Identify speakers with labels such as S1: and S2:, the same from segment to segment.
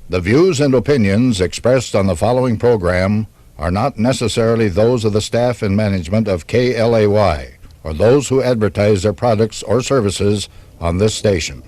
S1: The views and opinions expressed on the following program are not necessarily those of the staff and management of KLAY or those who advertise their products or services on this station.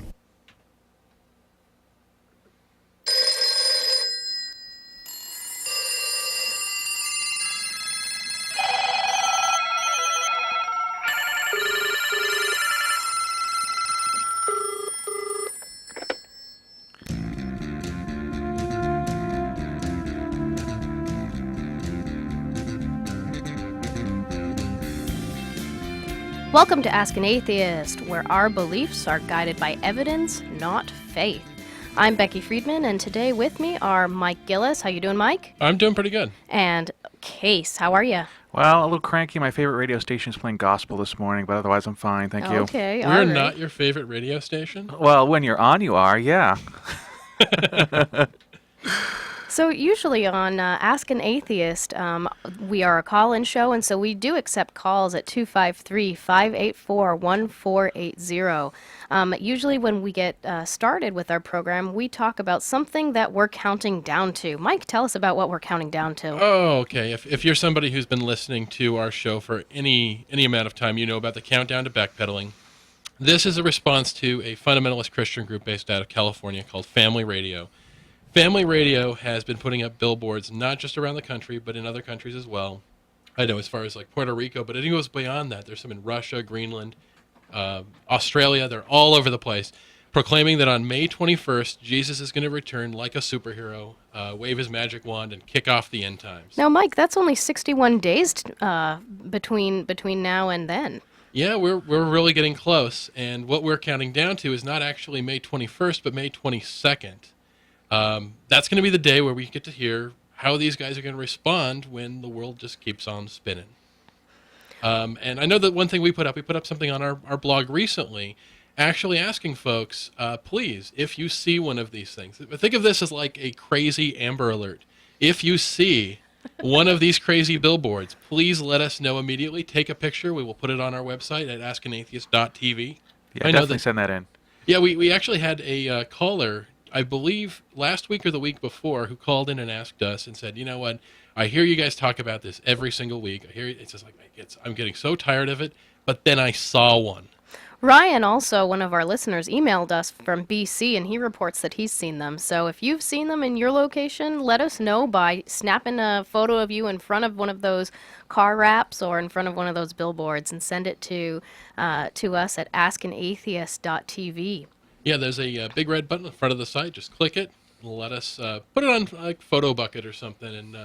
S2: Welcome to Ask an Atheist, where our beliefs are guided by evidence, not faith. I'm Becky Friedman, and today with me are Mike Gillis. How you doing, Mike?
S3: I'm doing pretty good.
S2: And Case, how are you?
S4: Well, a little cranky. My favorite radio station is playing gospel this morning, but otherwise I'm fine, thank you.
S2: Okay,
S3: We're not your favorite radio station?
S4: Well, when you're on, you are, yeah.
S2: So usually on Ask an Atheist, we are a call-in show, and so we do accept calls at 253-584-1480. Usually when we get started with our program, we talk about something that we're counting down to. Mike, tell us about what we're counting down to.
S3: Oh, okay. If you're somebody who's been listening to our show for any amount of time, you know about the countdown to backpedaling. This is a response to a fundamentalist Christian group based out of California called Family Radio. Family Radio has been putting up billboards not just around the country, but in other countries as well. I know as far as like Puerto Rico, but it goes beyond that. There's some in Russia, Greenland, Australia. They're all over the place, proclaiming that on May 21st, Jesus is going to return like a superhero, wave his magic wand, and kick off the end times.
S2: Now, Mike, that's only 61 days between now and then.
S3: Yeah, we're really getting close, and what we're counting down to is not actually May 21st, but May 22nd. That's going to be the day where we get to hear how these guys are going to respond when the world just keeps on spinning. And I know that one thing we put up something on our blog recently, actually asking folks, please, if you see one of these things, think of this as like a crazy Amber Alert. If you see one of these crazy billboards, please let us know immediately. Take a picture. We will put it on our website at askanatheist.tv.
S4: Yeah, definitely send that in.
S3: Yeah, we actually had a caller, I believe last week or the week before, who called in and asked us and said, you know what, I hear you guys talk about this every single week. I hear it's just like, I'm getting so tired of it, but then I saw one.
S2: Ryan, also one of our listeners, emailed us from BC, and he reports that he's seen them. So if you've seen them in your location, let us know by snapping a photo of you in front of one of those car wraps or in front of one of those billboards and send it to us at askanatheist.tv.
S3: Yeah, there's a big red button in front of the site. Just click it. Let us put it on like Photo Bucket or something and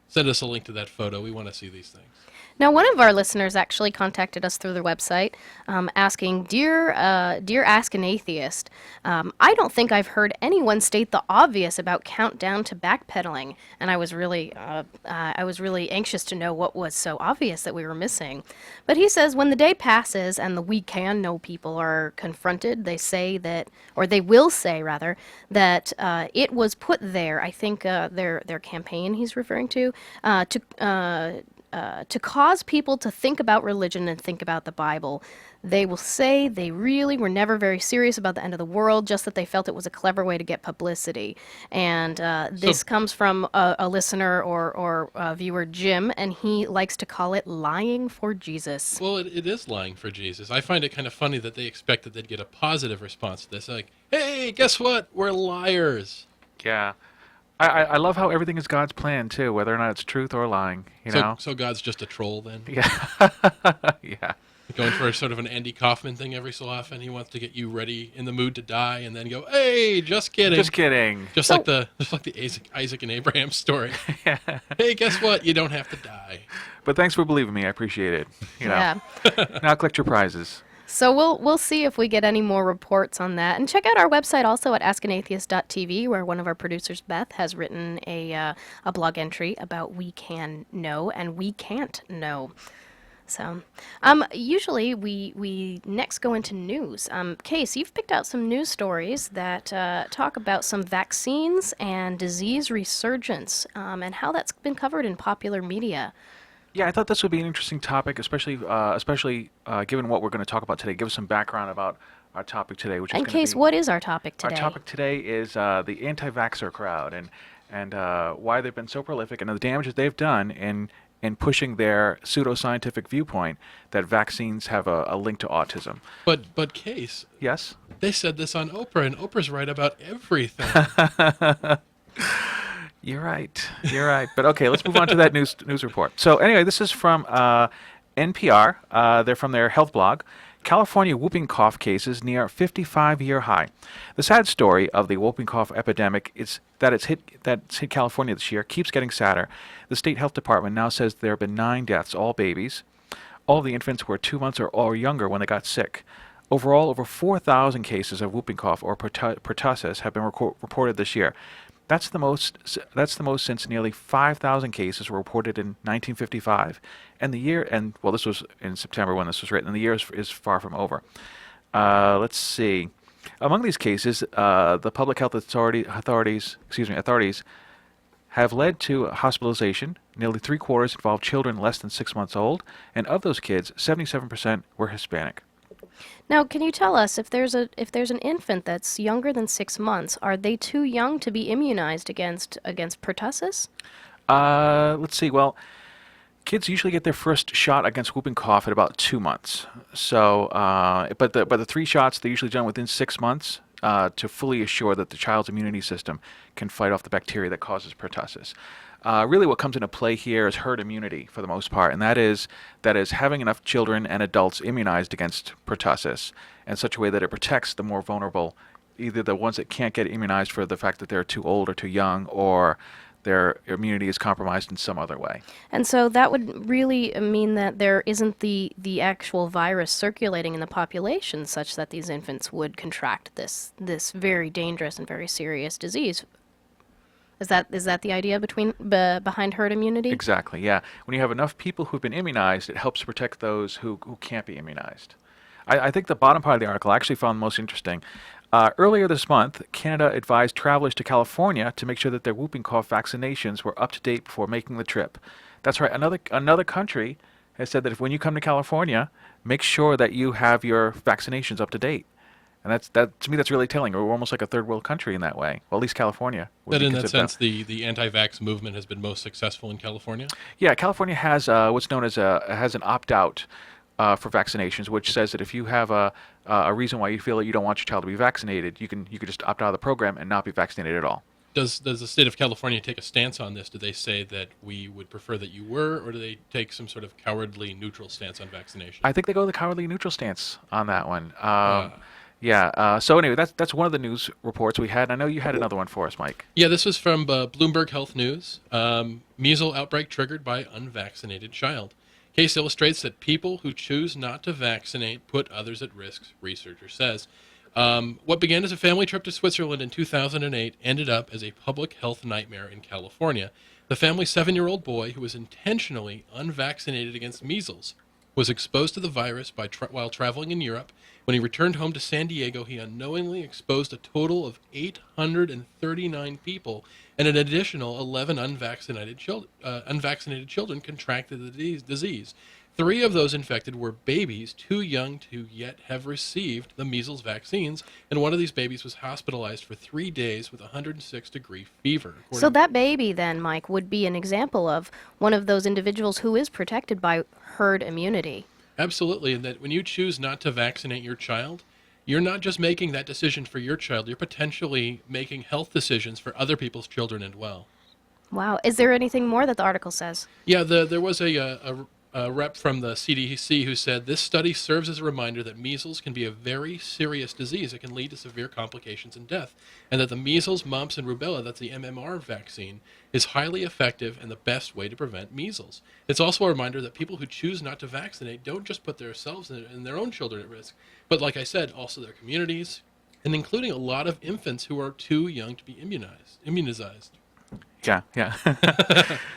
S3: send us a link to that photo. We want to see these things.
S2: Now, one of our listeners actually contacted us through their website asking, Dear Ask an Atheist, I don't think I've heard anyone state the obvious about countdown to backpedaling. And I was really anxious to know what was so obvious that we were missing. But he says, when the day passes and the we can know people are confronted, they say that, or they will say rather, that it was put there, I think their campaign he's referring to cause people to think about religion and think about the Bible. They will say they really were never very serious about the end of the world, just that they felt it was a clever way to get publicity. And this comes from a listener or a viewer, Jim, and he likes to call it lying for Jesus.
S3: Well, it is lying for Jesus. I find it kind of funny that they expect that they'd get a positive response to this. Like, hey, guess what? We're liars.
S4: Yeah. I love how everything is God's plan, too, whether or not it's truth or lying, you know?
S3: So God's just a troll, then?
S4: Yeah. Yeah.
S3: Going for sort of an Andy Kaufman thing every so often. He wants to get you ready in the mood to die and then go, hey, just kidding.
S4: Just kidding.
S3: Just like the Isaac and Abraham story.
S4: Yeah.
S3: Hey, guess what? You don't have to die.
S4: But thanks for believing me. I appreciate it. You know.
S2: Yeah.
S4: Now collect your prizes.
S2: So we'll see if we get any more reports on that. And check out our website also at askanatheist.tv, where one of our producers, Beth, has written a blog entry about we can know and we can't know. So usually we next go into news. Case, you've picked out some news stories that talk about some vaccines and disease resurgence and how that's been covered in popular media.
S4: Yeah, I thought this would be an interesting topic, especially given what we're going to talk about today. Give us some background about topic today, which is
S2: In
S4: going to be...
S2: case, what is our topic today?
S4: Our topic today is the anti-vaxxer crowd and why they've been so prolific and the damage that they've done in pushing their pseudoscientific viewpoint that vaccines have a link to autism.
S3: But Case,
S4: Yes?
S3: they said this on Oprah, and Oprah's right about everything.
S4: You're right. You're right. But okay, let's move on to that news report. So anyway, this is from NPR. They're from their health blog. California whooping cough cases near 55-year high. The sad story of the whooping cough epidemic is that it's hit California this year keeps getting sadder. The state health department now says there have been 9 deaths, all babies. All of the infants were 2 months or younger when they got sick. Overall, over 4,000 cases of whooping cough or pertussis have been reported this year. That's the most since nearly 5,000 cases were reported in 1955. And this was in September when this was written, and the year is far from over. Let's see. Among these cases, the public health authorities have led to hospitalization. Nearly 3/4 involved children less than 6 months old, and of those kids, 77% were Hispanic.
S2: Now, can you tell us if there's an infant that's younger than 6 months, are they too young to be immunized against pertussis?
S4: Let's see. Well, kids usually get their first shot against whooping cough at about 2 months. So, but the 3 shots they're usually done within 6 months to fully assure that the child's immunity system can fight off the bacteria that causes pertussis. Really what comes into play here is herd immunity for the most part, and that is having enough children and adults immunized against pertussis in such a way that it protects the more vulnerable, either the ones that can't get immunized for the fact that they're too old or too young, or their immunity is compromised in some other way.
S2: And so that would really mean that there isn't the actual virus circulating in the population such that these infants would contract this very dangerous and very serious disease. Is that the idea behind herd immunity?
S4: Exactly, yeah. When you have enough people who've been immunized, it helps protect those who can't be immunized. I think the bottom part of the article I actually found most interesting. Earlier this month, Canada advised travelers to California to make sure that their whooping cough vaccinations were up to date before making the trip. That's right, another country has said that when you come to California, make sure that you have your vaccinations up to date. And to me, that's really telling. We're almost like a third world country in that way. Well, at least California.
S3: That in that sense, the anti-vax movement has been most successful in California?
S4: Yeah, California has what's known as an opt-out for vaccinations, which says that if you have a reason why you feel that you don't want your child to be vaccinated, you could just opt out of the program and not be vaccinated at all.
S3: Does the state of California take a stance on this? Do they say that we would prefer that you were, or do they take some sort of cowardly neutral stance on vaccination?
S4: I think they go the cowardly neutral stance on that one. Yeah. So anyway, that's one of the news reports we had. I know you had another one for us, Mike.
S3: Yeah, this was from Bloomberg Health News. Measles outbreak triggered by unvaccinated child. Case illustrates that people who choose not to vaccinate put others at risk, researcher says. What began as a family trip to Switzerland in 2008 ended up as a public health nightmare in California. The family's 7-year-old boy, who was intentionally unvaccinated against measles, was exposed to the virus while traveling in Europe. When he returned home to San Diego, he unknowingly exposed a total of 839 people, and an additional 11 unvaccinated children contracted the disease. 3 of those infected were babies too young to yet have received the measles vaccines, and one of these babies was hospitalized for 3 days with 106-degree fever.
S2: So that baby then, Mike, would be an example of one of those individuals who is protected by herd immunity.
S3: Absolutely, and that when you choose not to vaccinate your child, you're not just making that decision for your child, you're potentially making health decisions for other people's children as well.
S2: Wow. Is there anything more that the article says?
S3: Yeah, there was a rep from the CDC who said this study serves as a reminder that measles can be a very serious disease. It can lead to severe complications and death, and that the measles, mumps, and rubella, that's the MMR vaccine, is highly effective and the best way to prevent measles. It's also a reminder that people who choose not to vaccinate don't just put themselves and their own children at risk, but like I said, also their communities, and including a lot of infants who are too young to be immunized.
S4: Yeah.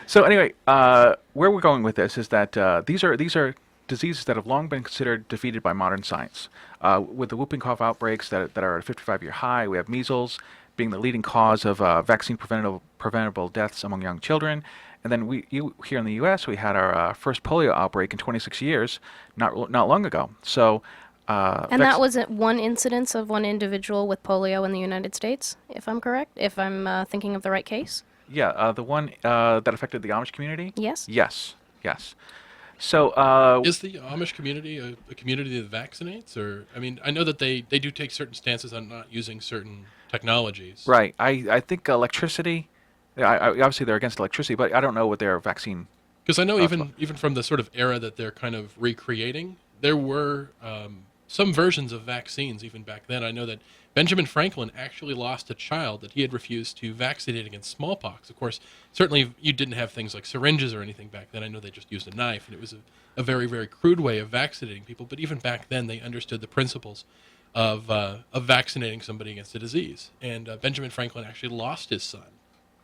S4: So anyway, where we're going with this is that these are diseases that have long been considered defeated by modern science. With the whooping cough outbreaks that are at a 55-year high, we have measles being the leading cause of vaccine preventable deaths among young children. And then here in the U.S., we had our first polio outbreak in 26 years, not long ago. So
S2: And that was one incidence of one individual with polio in the United States, if I'm correct, if I'm thinking of the right case?
S4: Yeah, the one that affected the Amish community?
S2: Yes?
S4: Yes, yes. So,
S3: Is the Amish community a community that vaccinates? Or, I mean, I know that they do take certain stances on not using certain technologies.
S4: right, I think electricity, obviously they're against electricity, but I don't know what their vaccine.
S3: Because I know even from the sort of era that they're kind of recreating, there were some versions of vaccines even back then. I know that Benjamin Franklin actually lost a child that he had refused to vaccinate against smallpox. Of course, certainly you didn't have things like syringes or anything back then. I know they just used a knife, and it was a very, very crude way of vaccinating people. But even back then, they understood the principles of vaccinating somebody against a disease. And Benjamin Franklin actually lost his son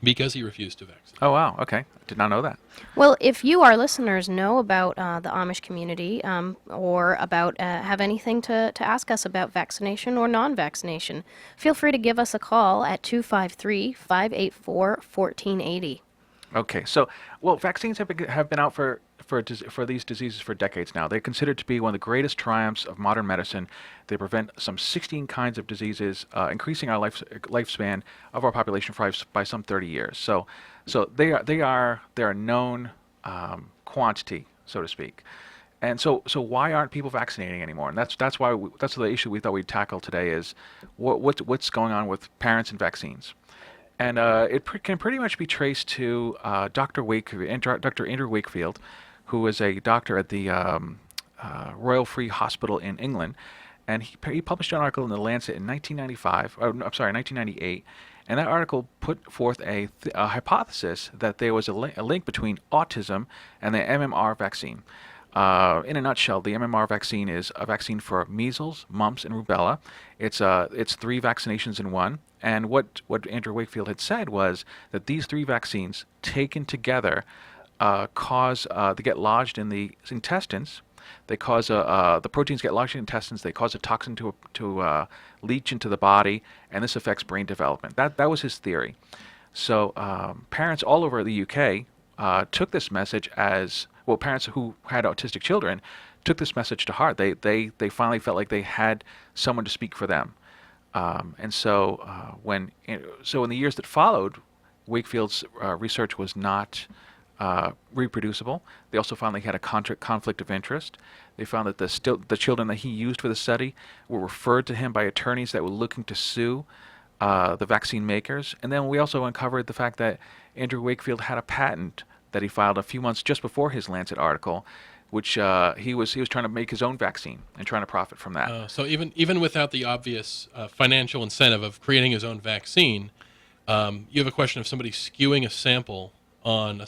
S3: because he refused to vaccinate.
S4: Oh, wow, okay. I did not know that.
S2: Well, if you, our listeners, know about the Amish community or about have anything to ask us about vaccination or non-vaccination, feel free to give us a call at 253-584-1480.
S4: Okay, so, well, vaccines have been out for these diseases for decades now. They're considered to be one of the greatest triumphs of modern medicine. They prevent some 16 kinds of diseases, increasing our lifespan of our population by some 30 years. So they are a known quantity, so to speak. And so why aren't people vaccinating anymore? And that's the issue we thought we'd tackle today is what's going on with parents and vaccines. And it can pretty much be traced to Dr. Andrew Wakefield, who is a doctor at the Royal Free Hospital in England, and he published an article in the Lancet in 1998, and that article put forth a hypothesis that there was a link between autism and the MMR vaccine. In a nutshell, the MMR vaccine is a vaccine for measles, mumps, and rubella. It's 3 vaccinations in one. And what Andrew Wakefield had said was that these 3 vaccines taken together cause they get lodged in the intestines. They cause the proteins get lodged in the intestines. They cause a toxin to leach into the body, and this affects brain development. That was his theory. So parents all over the UK took this message as well. Parents who had autistic children took this message to heart. They finally felt like they had someone to speak for them. And so in the years that followed, Wakefield's research was not reproducible. They also found they had a conflict of interest. They found that the children that he used for the study were referred to him by attorneys that were looking to sue the vaccine makers. And then we also uncovered the fact that Andrew Wakefield had a patent that he filed a few months just before his Lancet article, which he was trying to make his own vaccine and trying to profit from that.
S3: So even without the obvious financial incentive of creating his own vaccine, you have a question of somebody skewing a sample on a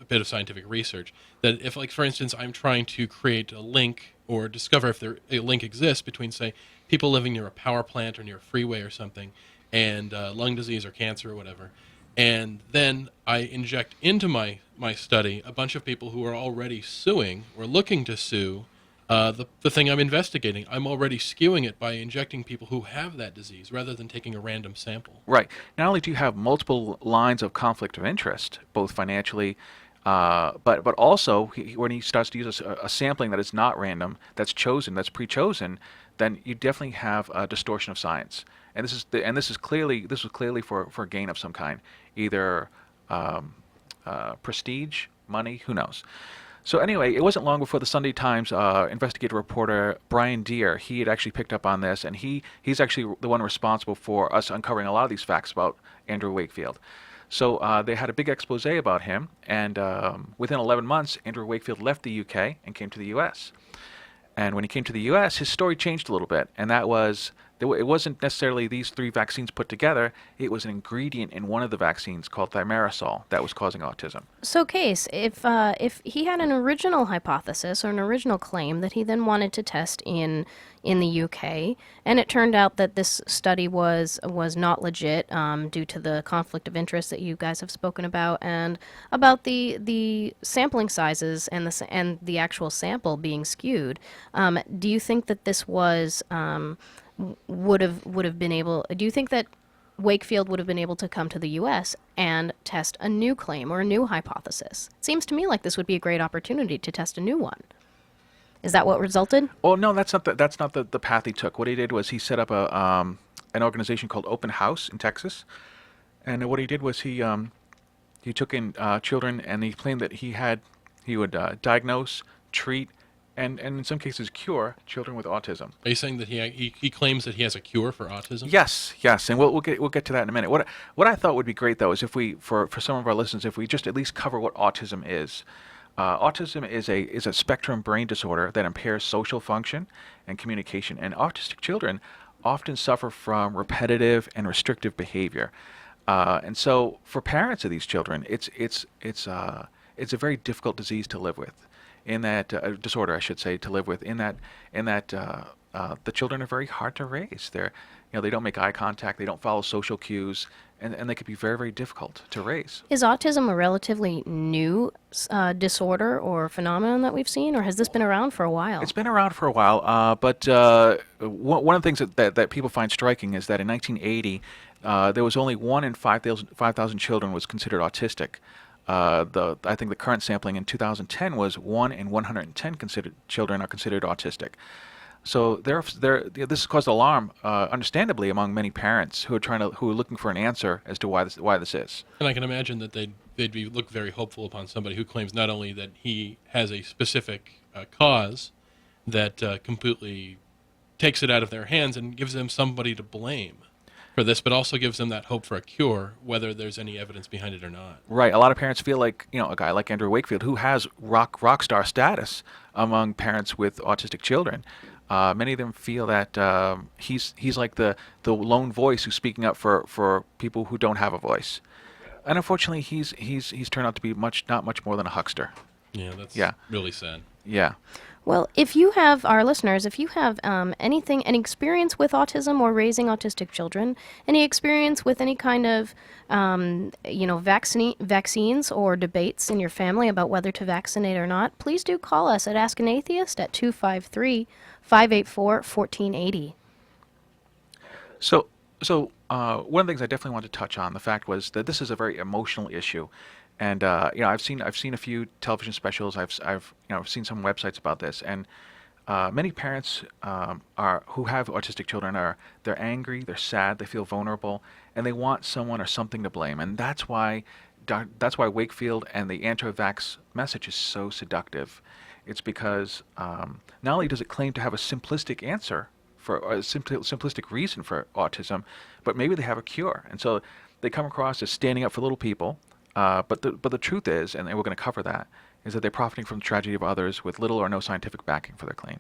S3: bit of scientific research. That if, like, for instance, I'm trying to create a link or discover if a link exists between, say, people living near a power plant or near a freeway or something, and lung disease or cancer or whatever, and then I inject into my study a bunch of people who are already suing or looking to sue the thing I'm investigating. I'm already skewing it by injecting people who have that disease rather than taking a random sample.
S4: Right. Not only do you have multiple lines of conflict of interest, both financially, but also when he starts to use a sampling that is not random, that's pre-chosen, then you definitely have a distortion of science. And this was clearly for gain of some kind, either prestige, money, who knows. So anyway, it wasn't long before the Sunday Times investigative reporter Brian Deere, he had actually picked up on this, and he's actually the one responsible for us uncovering a lot of these facts about Andrew Wakefield. So they had a big expose about him, and within 11 months, Andrew Wakefield left the UK and came to the US. And when he came to the US, his story changed a little bit, and that was it wasn't necessarily these 3 vaccines put together. It was an ingredient in one of the vaccines called thimerosal that was causing autism.
S2: So, Case, if he had an original hypothesis or an original claim that he then wanted to test in the UK, and it turned out that this study was not legit due to the conflict of interest that you guys have spoken about, and about the sampling sizes and the actual sample being skewed, do you think that this was would have been able? Do you think that Wakefield would have been able to come to the U.S. and test a new claim or a new hypothesis? It seems to me like this would be a great opportunity to test a new one. Is that what resulted?
S4: Well, no, that's not the path he took. What he did was he set up an organization called Open House in Texas, and what he did was he took in children, and he claimed that he would diagnose, treat, and in some cases cure children with autism.
S3: Are you saying that he claims that he has a cure for autism?
S4: Yes, and we'll get to that in a minute. What I thought would be great though is if we for some of our listeners, if we just at least cover what autism is. Autism is a spectrum brain disorder that impairs social function and communication, and autistic children often suffer from repetitive and restrictive behavior. And so, for parents of these children, it's a very difficult disease to live with. In that disorder, I should say, to live with. In that the children are very hard to raise. They don't make eye contact. They don't follow social cues, and they could be very, very difficult to raise.
S2: Is autism a relatively new disorder or phenomenon that we've seen, or has this been around for a while?
S4: It's been around for a while, but one of the things that people find striking is that in 1980, there was only 1 in 5,000 children was considered autistic. I think the current sampling in 2010 was 1 in 110 children are considered autistic. So this has caused alarm, understandably, among many parents who are looking for an answer as to why this is.
S3: And I can imagine that they'd look very hopeful upon somebody who claims not only that he has a specific cause that completely takes it out of their hands and gives them somebody to blame for this, but also gives them that hope for a cure, whether there's any evidence behind it or not.
S4: Right. A lot of parents feel like, a guy like Andrew Wakefield, who has rock star status among parents with autistic children. Many of them feel that he's like the lone voice who's speaking up for people who don't have a voice, and unfortunately, he's turned out to be not much more than a huckster.
S3: Yeah, that's really sad.
S4: Yeah.
S2: Well, if you have, our listeners, if you have any experience with autism or raising autistic children, any experience with any kind of, vaccines or debates in your family about whether to vaccinate or not, please do call us at Ask an Atheist at 253-584-1480.
S4: So one of the things I definitely want to touch on, the fact was that this is a very emotional issue. And I've seen a few television specials. I've seen some websites about this, and many parents who have autistic children they're angry, they're sad, they feel vulnerable, and they want someone or something to blame. And that's why Wakefield and the anti-vax message is so seductive. It's because not only does it claim to have a simplistic answer for a simplistic reason for autism, but maybe they have a cure. And so they come across as standing up for little people. But the truth is, and we're going to cover that, is that they're profiting from the tragedy of others with little or no scientific backing for their claim.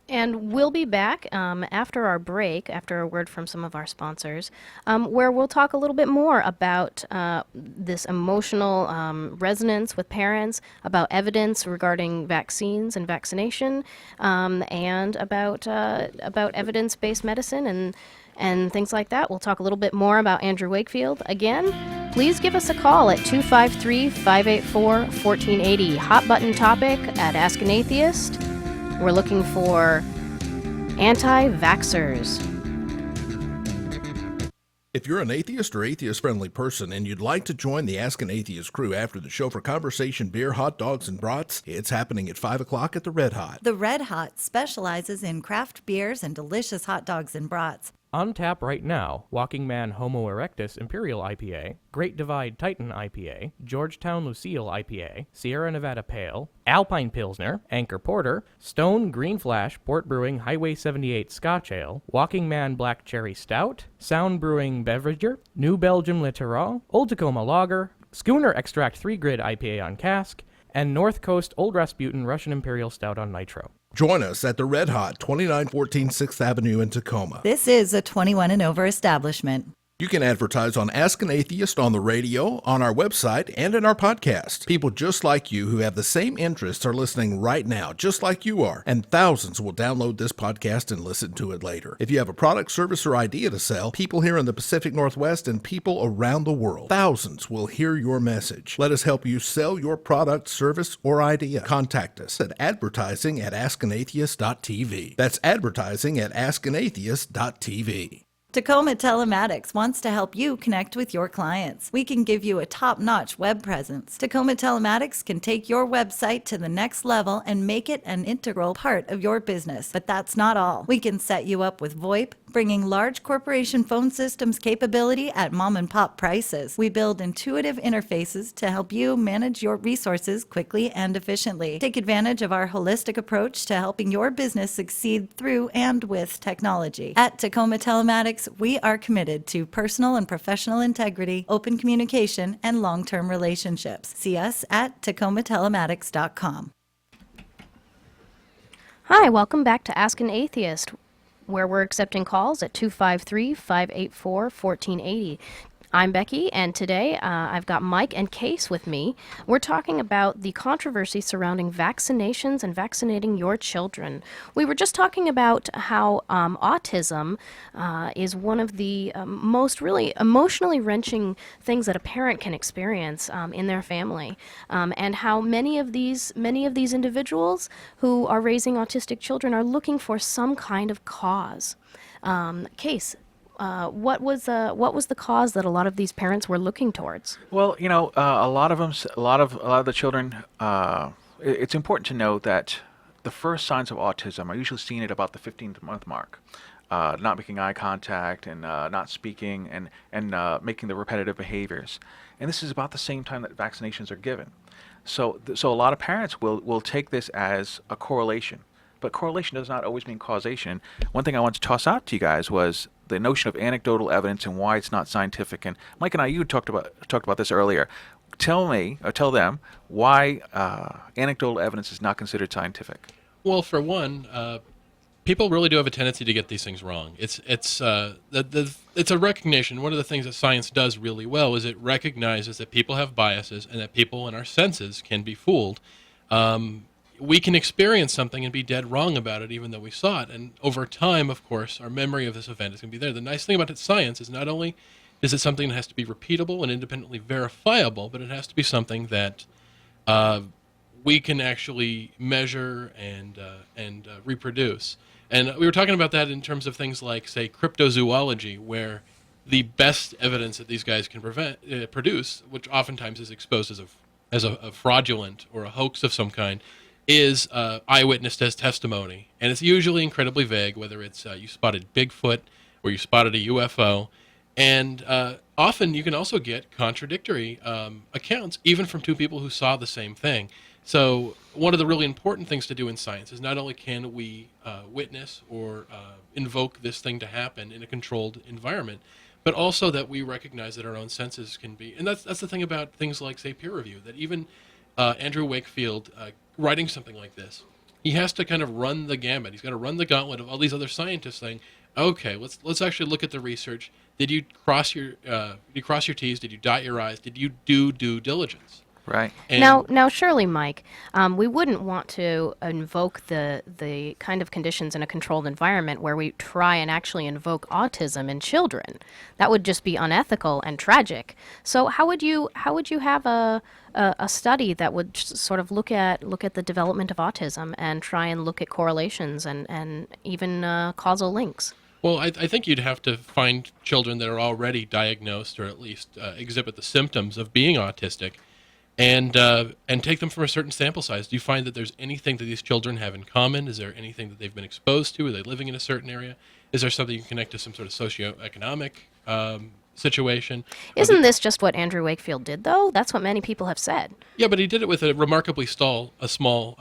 S2: And we'll be back after our break, after a word from some of our sponsors, where we'll talk a little bit more about this emotional resonance with parents, about evidence regarding vaccines and vaccination, and about evidence-based medicine and things like that. We'll talk a little bit more about Andrew Wakefield. Again, please give us a call at 253-584-1480. Hot button topic at Ask an Atheist. We're looking for anti-vaxxers.
S5: If you're an atheist or atheist-friendly person and you'd like to join the Ask an Atheist crew after the show for conversation, beer, hot dogs, and brats, it's happening at 5 o'clock at the Red Hot.
S6: The Red Hot specializes in craft beers and delicious hot dogs and brats.
S7: On tap right now, Walking Man Homo Erectus Imperial IPA, Great Divide Titan IPA, Georgetown Lucille IPA, Sierra Nevada Pale, Alpine Pilsner, Anchor Porter, Stone Green Flash Port Brewing Highway 78 Scotch Ale, Walking Man Black Cherry Stout, Sound Brewing Beverager, New Belgium Littoral, Old Tacoma Lager, Schooner Extract 3 Grid IPA on cask, and North Coast Old Rasputin Russian Imperial Stout on nitro.
S5: Join us at the Red Hot, 2914 6th Avenue in Tacoma.
S6: This is a 21 and over establishment.
S5: You can advertise on Ask an Atheist on the radio, on our website, and in our podcast. People just like you who have the same interests are listening right now, just like you are, and thousands will download this podcast and listen to it later. If you have a product, service, or idea to sell, people here in the Pacific Northwest and people around the world, thousands will hear your message. Let us help you sell your product, service, or idea. Contact us at advertising@askanatheist.tv. That's advertising@askanatheist.tv.
S6: Tacoma Telematics wants to help you connect with your clients. We can give you a top-notch web presence. Tacoma Telematics can take your website to the next level and make it an integral part of your business. But that's not all. We can set you up with VoIP, bringing large corporation phone systems capability at mom-and-pop prices. We build intuitive interfaces to help you manage your resources quickly and efficiently. Take advantage of our holistic approach to helping your business succeed through and with technology. At Tacoma Telematics, we are committed to personal and professional integrity, open communication, and long-term relationships. See us at TacomaTelematics.com.
S2: Hi, welcome back to Ask an Atheist, where we're accepting calls at 253-584-1480. I'm Becky, and today I've got Mike and Case with me. We're talking about the controversy surrounding vaccinations and vaccinating your children. We were just talking about how autism is one of the most really emotionally wrenching things that a parent can experience in their family, and how many of these individuals who are raising autistic children are looking for some kind of cause. Case. What was the cause that a lot of these parents were looking towards?
S4: Well, a lot of them, a lot of the children. It's important to know that the first signs of autism are usually seen at about the 15th month mark. Not making eye contact and not speaking and making the repetitive behaviors. And this is about the same time that vaccinations are given. So a lot of parents will take this as a correlation. But correlation does not always mean causation. One thing I want to toss out to you guys was the notion of anecdotal evidence and why it's not scientific. And Mike and you talked about this earlier. Tell them why anecdotal evidence is not considered scientific.
S3: Well, for one, people really do have a tendency to get these things wrong. It's a recognition. One of the things that science does really well is it recognizes that people have biases and that people in our senses can be fooled. We can experience something and be dead wrong about it even though we saw it. And over time, of course, our memory of this event is going to be there. The nice thing about science is not only is it something that has to be repeatable and independently verifiable, but it has to be something that we can actually measure and reproduce. And we were talking about that in terms of things like, say, cryptozoology, where the best evidence that these guys can produce, which oftentimes is exposed as a fraudulent or a hoax of some kind, is eyewitness testimony. And it's usually incredibly vague, whether it's you spotted Bigfoot or you spotted a UFO. And often you can also get contradictory accounts, even from two people who saw the same thing. So one of the really important things to do in science is not only can we witness or invoke this thing to happen in a controlled environment, but also that we recognize that our own senses can be. And that's the thing about things like, say, peer review, that even Andrew Wakefield writing something like this, he has to kind of run the gamut. He's got to run the gauntlet of all these other scientists saying, okay, let's actually look at the research. Did you cross your T's? Did you dot your I's? Did you do due diligence?
S4: Right.
S2: And now, surely, Mike, we wouldn't want to invoke the kind of conditions in a controlled environment where we try and actually invoke autism in children. That would just be unethical and tragic. So how would you have a study that would sort of look at the development of autism and try and look at correlations and even causal links?
S3: Well, I think you'd have to find children that are already diagnosed or at least exhibit the symptoms of being autistic, and take them from a certain sample size. Do you find that there's anything that these children have in common? Is there anything that they've been exposed to? Are they living in a certain area? Is there something you can connect to some sort of socioeconomic situation?
S2: Isn't this just what Andrew Wakefield did, though? That's what many people have said.
S3: Yeah, but he did it with a remarkably small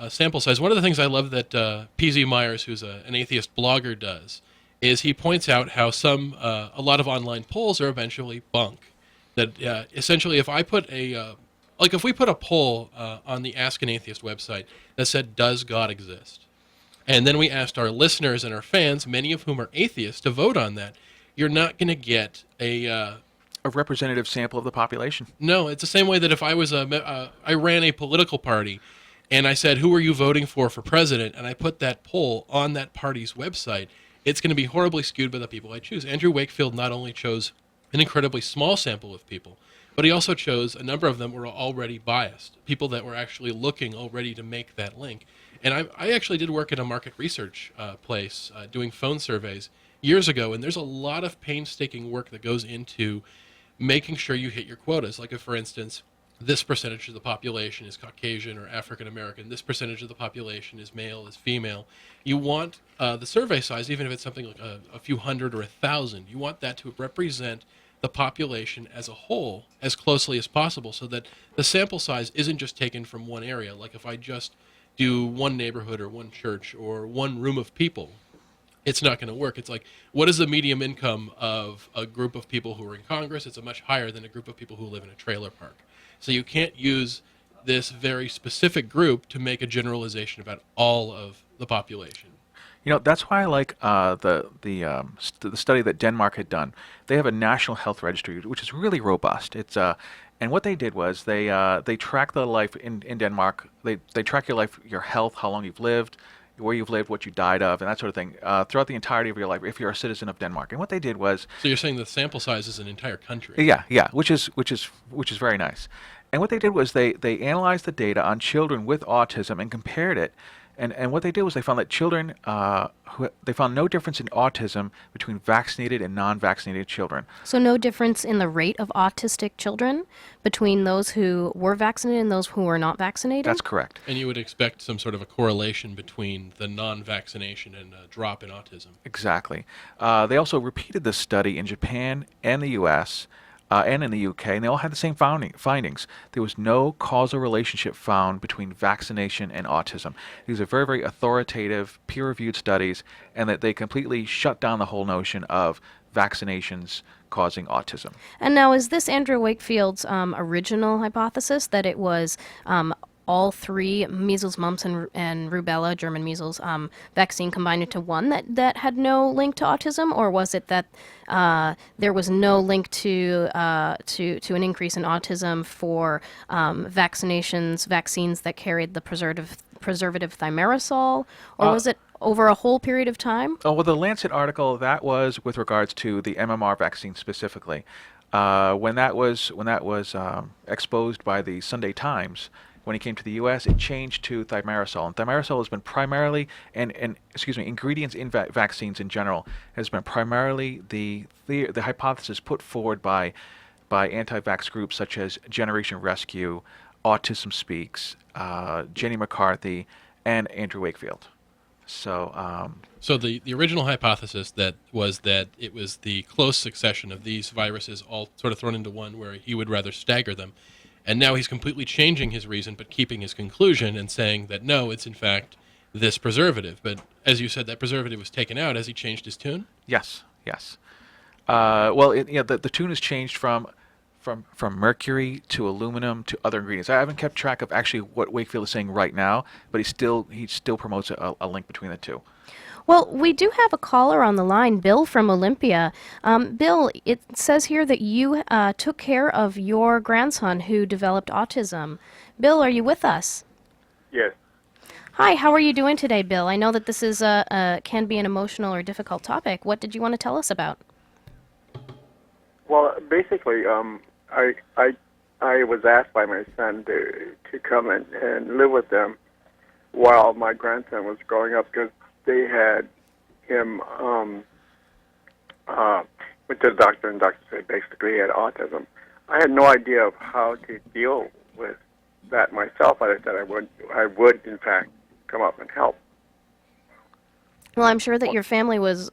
S3: sample size. One of the things I love that P.Z. Myers, who's an atheist blogger, does is he points out how a lot of online polls are eventually bunk. That essentially, if I put if we put a poll on the Ask an Atheist website that said, "Does God exist?" and then we asked our listeners and our fans, many of whom are atheists, to vote on that, you're not going to get a
S4: representative sample of the population.
S3: No, it's the same way that if I was I ran a political party, and I said, "Who are you voting for president?" and I put that poll on that party's website, it's going to be horribly skewed by the people I choose. Andrew Wakefield not only chose an incredibly small sample of people, but he also chose a number of them were already biased, people that were actually looking already to make that link. And I actually did work at a market research place doing phone surveys, years ago, and there's a lot of painstaking work that goes into making sure you hit your quotas. Like if, for instance, this percentage of the population is Caucasian or African American, this percentage of the population is male, is female. You want the survey size, even if it's something like a few hundred or 1,000, you want that to represent the population as a whole as closely as possible, so that the sample size isn't just taken from one area. Like if I just do one neighborhood or one church or one room of people, it's not going to work. It's like, what is the median income of a group of people who are in Congress? It's a much higher than a group of people who live in a trailer park. So you can't use this very specific group to make a generalization about all of the population.
S4: You know, that's why I like the study that Denmark had done. They have a national health registry, which is really robust. It's and what they did was they track the life in Denmark. They track your life, your health, how long you've lived, where you've lived, what you died of, and that sort of thing throughout the entirety of your life if you're a citizen of Denmark. And what they did was,
S3: So you're saying the sample size is an entire country?
S4: yeah, which is very nice. And what they did was they analyzed the data on children with autism and compared it. And what they did was they found that children, they found no difference in autism between vaccinated and non-vaccinated children.
S2: So no difference in the rate of autistic children between those who were vaccinated and those who were not vaccinated?
S4: That's correct.
S3: And you would expect some sort of a correlation between the non-vaccination and a drop in autism.
S4: Exactly. They also repeated this study in Japan and the U.S., and in the UK, and they all had the same findings. There was no causal relationship found between vaccination and autism. These are very, very authoritative, peer-reviewed studies, and that they completely shut down the whole notion of vaccinations causing autism.
S2: And now, is this Andrew Wakefield's original hypothesis that it was all three, measles, mumps, and rubella, German measles, vaccine combined into one that had no link to autism? Or was it that there was no link to an increase in autism for vaccines that carried the preservative thimerosal? Or was it over a whole period of time?
S4: Oh, well, the Lancet article, that was with regards to the MMR vaccine specifically. When that was exposed by the Sunday Times, when it came to the U.S., it changed to thimerosal. And thimerosal has been primarily, ingredients in vaccines in general, has been primarily the hypothesis put forward by anti-vax groups such as Generation Rescue, Autism Speaks, Jenny McCarthy, and Andrew Wakefield. So
S3: the original hypothesis that it was the close succession of these viruses all sort of thrown into one, where he would rather stagger them. And now he's completely changing his reason, but keeping his conclusion and saying that no, it's in fact this preservative. But as you said, that preservative was taken out. Has he changed his tune?
S4: Yes. Well, the tune has changed from mercury to aluminum to other ingredients. I haven't kept track of actually what Wakefield is saying right now, but he still promotes a link between the two.
S2: Well, we do have a caller on the line, Bill from Olympia. Bill, it says here that you took care of your grandson who developed autism. Bill, are you with us?
S8: Yes.
S2: Hi, how are you doing today, Bill? I know that this is can be an emotional or difficult topic. What did you want to tell us about?
S8: Well, basically, I was asked by my son to come and live with them while my grandson was growing up, because they had him went to the doctor, and the doctor said basically he had autism. I had no idea of how to deal with that myself, but I said I would in fact come up and help.
S2: Well, I'm sure that your family was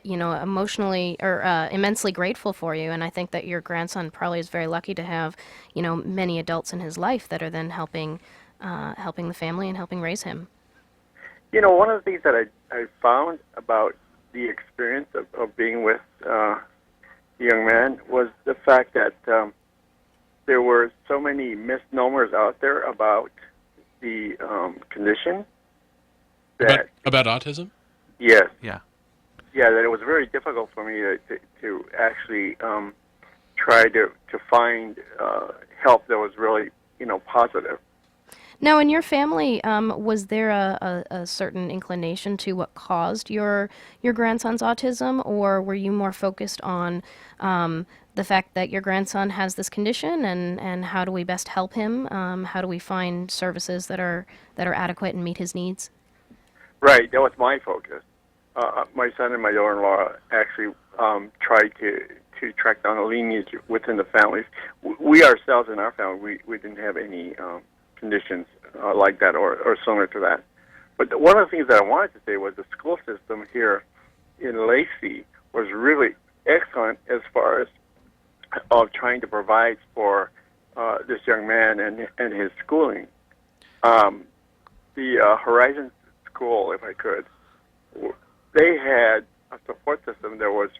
S2: emotionally or immensely grateful for you, and I think that your grandson probably is very lucky to have, many adults in his life that are then helping the family and helping raise him.
S8: One of the things that I found about the experience of being with the young man was the fact that there were so many misnomers out there about the condition.
S3: About autism?
S8: Yes.
S4: Yeah.
S8: Yeah, that it was very difficult for me to actually try to find help that was really, positive.
S2: Now, in your family, was there a certain inclination to what caused your grandson's autism, or were you more focused on the fact that your grandson has this condition and how do we best help him? How do we find services that are adequate and meet his needs?
S8: Right, that was my focus. my son and my daughter-in-law actually tried to track down a lineage within the families. We ourselves in our family, we didn't have any conditions like that or similar to that. But one of the things that I wanted to say was the school system here in Lacey was really excellent as far as of trying to provide for this young man and his schooling. The Horizon School, if I could, they had a support system that was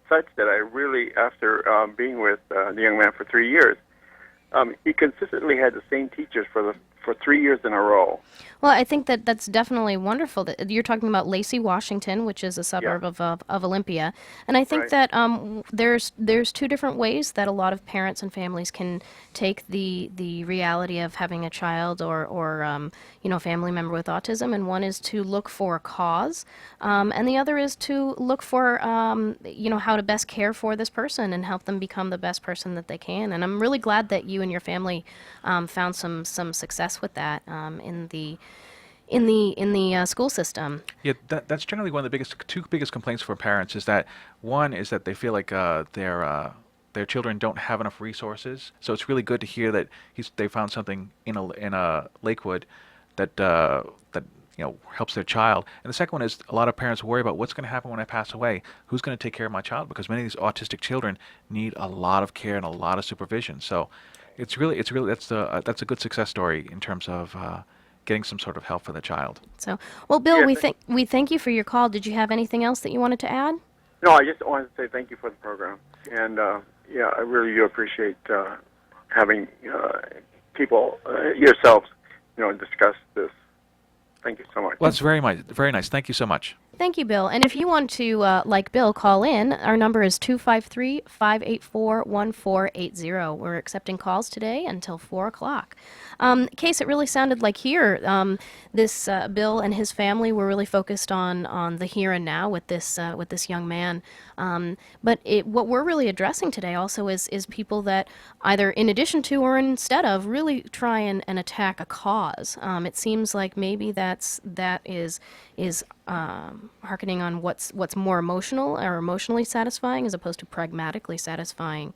S8: such that I really, after being with the young man for 3 years, he consistently had the same teachers for 3 years in a row.
S2: Well, I think that's definitely wonderful. That you're talking about Lacey, Washington, which is a suburb of Olympia, and I think that there's two different ways that a lot of parents and families can take the reality of having a child or family member with autism, and one is to look for a cause, and the other is to look for how to best care for this person and help them become the best person that they can. And I'm really glad that you and your family found some success with that in the school system.
S4: Yeah, that's generally one of the two biggest complaints for parents is that one is that they feel like their children don't have enough resources. So it's really good to hear that they found something in a Lakewood that helps their child. And the second one is a lot of parents worry about what's going to happen when I pass away. Who's going to take care of my child? Because many of these autistic children need a lot of care and a lot of supervision. So it's really that's a good success story in terms of getting some sort of help for the child.
S2: So, well, Bill, we thank you for your call. Did you have anything else that you wanted to add?
S8: No, I just wanted to say thank you for the program, and I really do appreciate having people yourselves, discuss this. Thank you so much.
S4: Well, that's very nice. Thank you so much.
S2: Thank you, Bill. And if you want to, like Bill, call in, our number is 253-584-1480. We're accepting calls today until 4 o'clock. Case, it really sounded like here, this Bill and his family were really focused on the here and now with this young man. But what we're really addressing today also is people that either in addition to or instead of really try and attack a cause. It seems like maybe that is hearkening on what's more emotional or emotionally satisfying as opposed to pragmatically satisfying.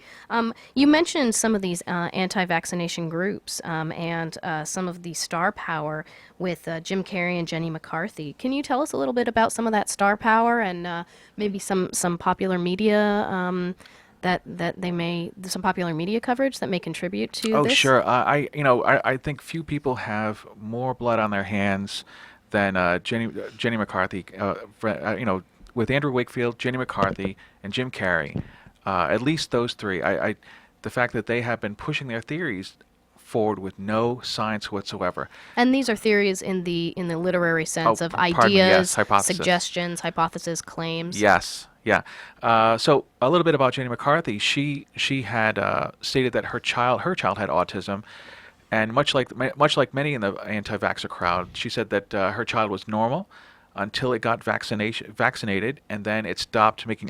S2: You mentioned some of these anti-vaccination groups and some of the star power with Jim Carrey and Jenny McCarthy. Can you tell us a little bit about some of that star power and maybe some popular media some popular media coverage that may contribute to this?
S4: Oh, sure. I think few people have more blood on their hands than Jenny McCarthy. With Andrew Wakefield, Jenny McCarthy, and Jim Carrey, at least those three. The fact that they have been pushing their theories forward with no science whatsoever.
S2: And these are theories in the literary sense of
S4: pardon
S2: ideas,
S4: me, yes, hypothesis.
S2: Suggestions, hypotheses, claims.
S4: Yes, yeah. So a little bit about Jenny McCarthy. She had stated that her child had autism, and much like many in the anti-vaxxer crowd, she said that her child was normal until it got vaccinated, and then it stopped making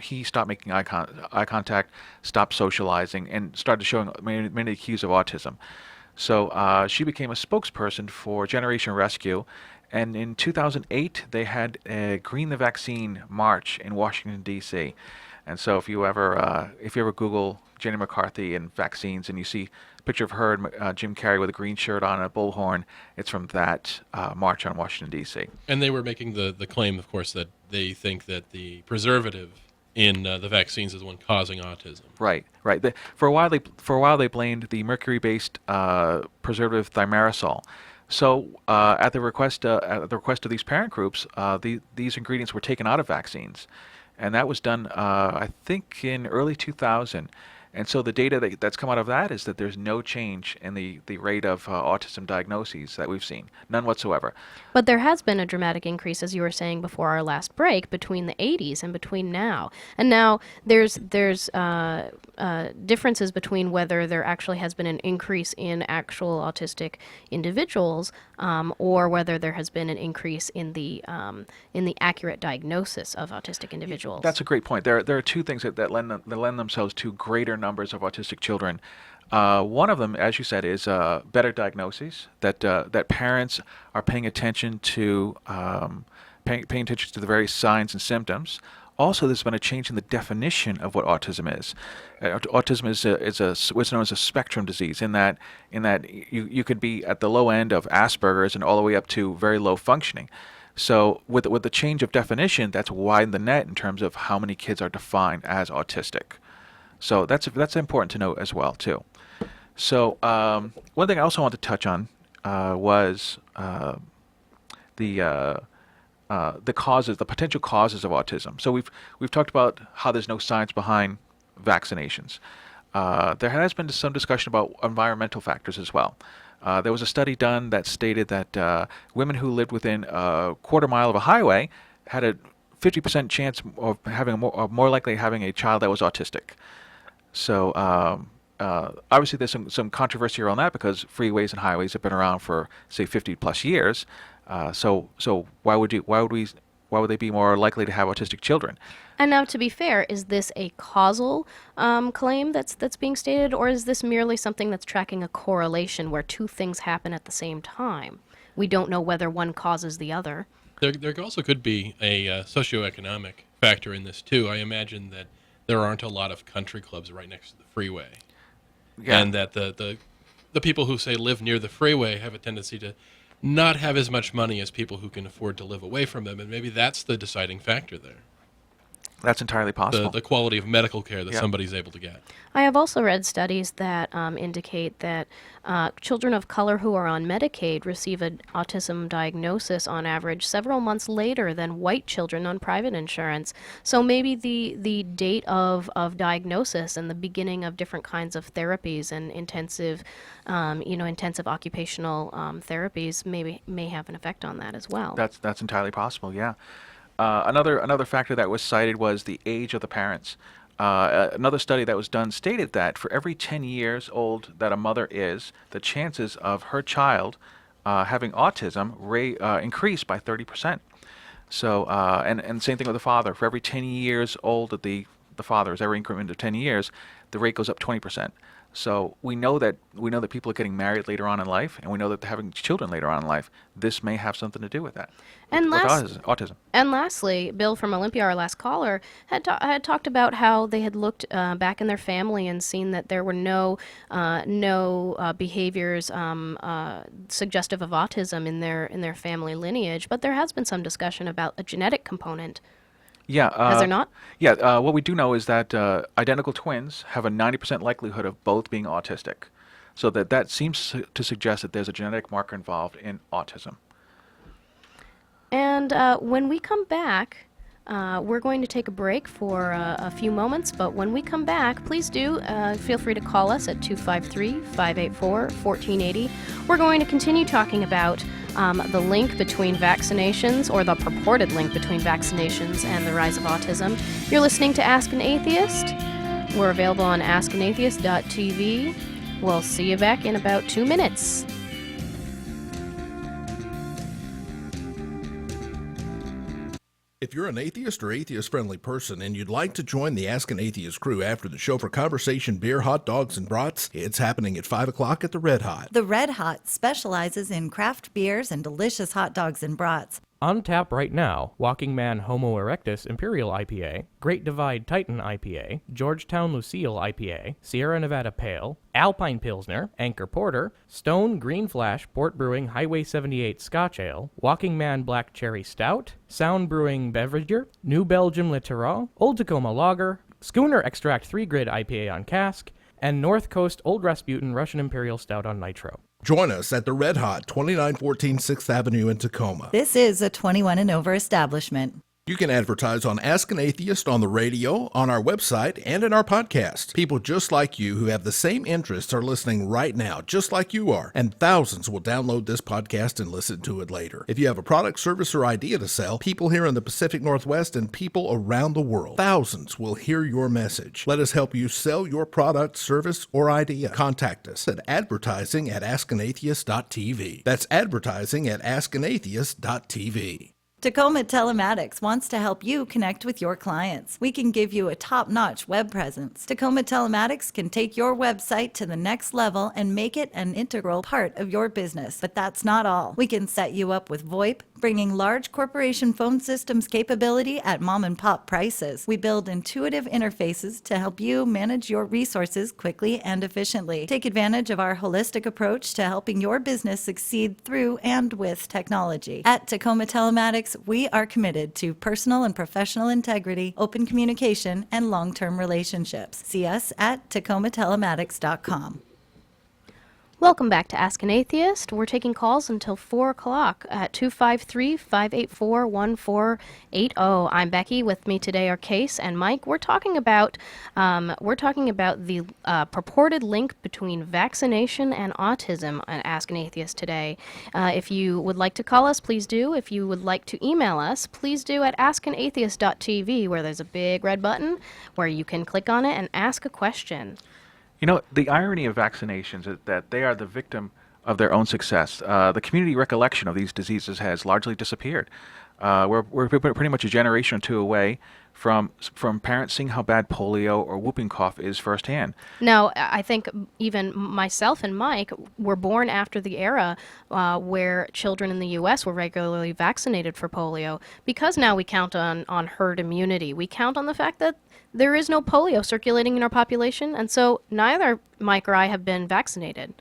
S4: he stopped making eye contact, stopped socializing, and started showing many cues of autism. So she became a spokesperson for Generation Rescue, and in 2008 they had a Green the Vaccine march in Washington D.C. And so if you ever Google Jenny McCarthy and vaccines and you see a picture of her and Jim Carrey with a green shirt on and a bullhorn, it's from that march on Washington, D.C. And
S3: they were making the claim, of course, that they think that the preservative in the vaccines is the one causing autism.
S4: Right. For a while they blamed the mercury-based preservative thimerosal. So at the request of these parent groups, these ingredients were taken out of vaccines. And that was done, I think, in early 2000. And so the data that's come out of that is that there's no change in the rate of autism diagnoses that we've seen, none whatsoever.
S2: But there has been a dramatic increase, as you were saying before our last break, between the 80s and between now. And now there's differences between whether there actually has been an increase in actual autistic individuals or whether there has been an increase in the accurate diagnosis of autistic individuals.
S4: That's a great point. There are two things that lend themselves to greater numbers of autistic children. One of them, as you said, is better diagnoses, that parents are paying attention to paying attention to the various signs and symptoms. Also, there's been a change in the definition of what autism is. Autism is what's known as a spectrum disease, in that you could be at the low end of Asperger's and all the way up to very low functioning. So with the change of definition, that's widened the net in terms of how many kids are defined as autistic. So that's important to note as well too. So one thing I also want to touch on was the causes, the potential causes of autism. So we've talked about how there's no science behind vaccinations. There has been some discussion about environmental factors as well. There was a study done that stated that women who lived within a quarter mile of a highway had a 50% chance of having more likely having a child that was autistic. So obviously there's some controversy around that, because freeways and highways have been around for, say, 50 plus years. So why would they be more likely to have autistic children?
S2: And now, to be fair, is this a causal claim that's being stated, or is this merely something that's tracking a correlation where two things happen at the same time? We don't know whether one causes the other.
S3: There also could be a socioeconomic factor in this too. I imagine that there aren't a lot of country clubs right next to the freeway, and that the people who, say, live near the freeway have a tendency to not have as much money as people who can afford to live away from them, and maybe that's the deciding factor there.
S4: That's entirely possible.
S3: The quality of medical care that somebody's able to get.
S2: I have also read studies that indicate that children of color who are on Medicaid receive an autism diagnosis on average several months later than white children on private insurance. So maybe the date of diagnosis and the beginning of different kinds of therapies and intensive occupational therapies may have an effect on that as well.
S4: That's entirely possible. Yeah. Another factor that was cited was the age of the parents. Another study that was done stated that for every 10 years old that a mother is, the chances of her child having autism increase by 30%. So, and same thing with the father. For every 10 years old that the father is, every increment of 10 years, the rate goes up 20%. So we know that people are getting married later on in life, and we know that they're having children later on in life. This may have something to do with that.
S2: And
S4: with autism.
S2: And lastly, Bill from Olympia, our last caller, had talked about how they had looked back in their family and seen that there were no behaviors suggestive of autism in their family lineage, but there has been some discussion about a genetic component.
S4: Yeah.
S2: Has there not?
S4: Yeah. What we do know is that identical twins have a 90% likelihood of both being autistic. So that seems to suggest that there's a genetic marker involved in autism.
S2: And when we come back, we're going to take a break for a few moments, but when we come back, please do feel free to call us at 253-584-1480. We're going to continue talking about the link between vaccinations, or the purported link between vaccinations and the rise of autism. You're listening to Ask an Atheist. We're available on askanatheist.tv. We'll see you back in about 2 minutes.
S5: If you're an atheist or atheist-friendly person and you'd like to join the Ask an Atheist crew after the show for conversation, beer, hot dogs, and brats, it's happening at 5 o'clock at the Red Hot.
S6: The Red Hot specializes in craft beers and delicious hot dogs and brats.
S7: On tap right now, Walking Man Homo erectus Imperial IPA, Great Divide Titan IPA, Georgetown Lucille IPA, Sierra Nevada Pale, Alpine Pilsner, Anchor Porter, Stone Green Flash Port Brewing Highway 78 Scotch Ale, Walking Man Black Cherry Stout, Sound Brewing Beverager, New Belgium Littoral, Old Tacoma Lager, Schooner Extract 3 Grid IPA on cask, and North Coast Old Rasputin Russian Imperial Stout on nitro.
S5: Join us at the Red Hot, 2914 6th Avenue in Tacoma.
S6: This is a 21 and over establishment.
S5: You can advertise on Ask an Atheist on the radio, on our website, and in our podcast. People just like you who have the same interests are listening right now, just like you are, and thousands will download this podcast and listen to it later. If you have a product, service, or idea to sell, people here in the Pacific Northwest and people around the world, thousands will hear your message. Let us help you sell your product, service, or idea. Contact us at advertising@askanatheist.tv. That's advertising@askanatheist.tv.
S6: Tacoma Telematics wants to help you connect with your clients. We can give you a top-notch web presence. Tacoma Telematics can take your website to the next level and make it an integral part of your business. But that's not all. We can set you up with VoIP, bringing large corporation phone systems capability at mom and pop prices. We build intuitive interfaces to help you manage your resources quickly and efficiently. Take advantage of our holistic approach to helping your business succeed through and with technology. At Tacoma Telematics, we are committed to personal and professional integrity, open communication, and long-term relationships. See us at tacomattelematics.com.
S2: Welcome back to Ask an Atheist. We're taking calls until 4 o'clock at 253-584-1480. I'm Becky. With me today are Case and Mike. We're talking about the purported link between vaccination and autism on Ask an Atheist today. If you would like to call us, please do. If you would like to email us, please do at askanatheist.tv, where there's a big red button where you can click on it and ask a question.
S4: You know, the irony of vaccinations is that they are the victim of their own success. The community recollection of these diseases has largely disappeared. We're pretty much a generation or two away from parents seeing how bad polio or whooping cough is firsthand.
S2: Now, I think even myself and Mike were born after the era where children in the U.S. were regularly vaccinated for polio, because now we count on herd immunity. We count on the fact that there is no polio circulating in our population, and so neither Mike or I have been vaccinated.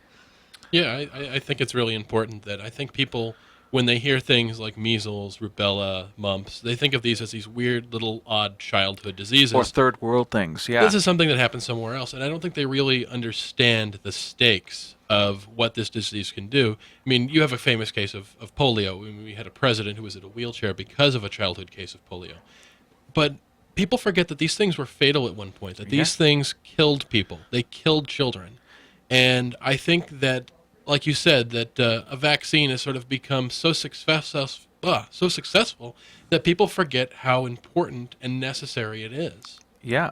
S3: Yeah, I think it's really important that I think people, when they hear things like measles, rubella, mumps, they think of these as these weird little odd childhood diseases.
S4: Or third world things, yeah.
S3: This is something that happens somewhere else, and I don't think they really understand the stakes of what this disease can do. I mean, you have a famous case of polio. We had a president who was in a wheelchair because of a childhood case of polio. But people forget that these things were fatal at one point, that these things killed people. They killed children. And I think that, like you said, that a vaccine has sort of become so successful that people forget how important and necessary it is.
S4: Yeah.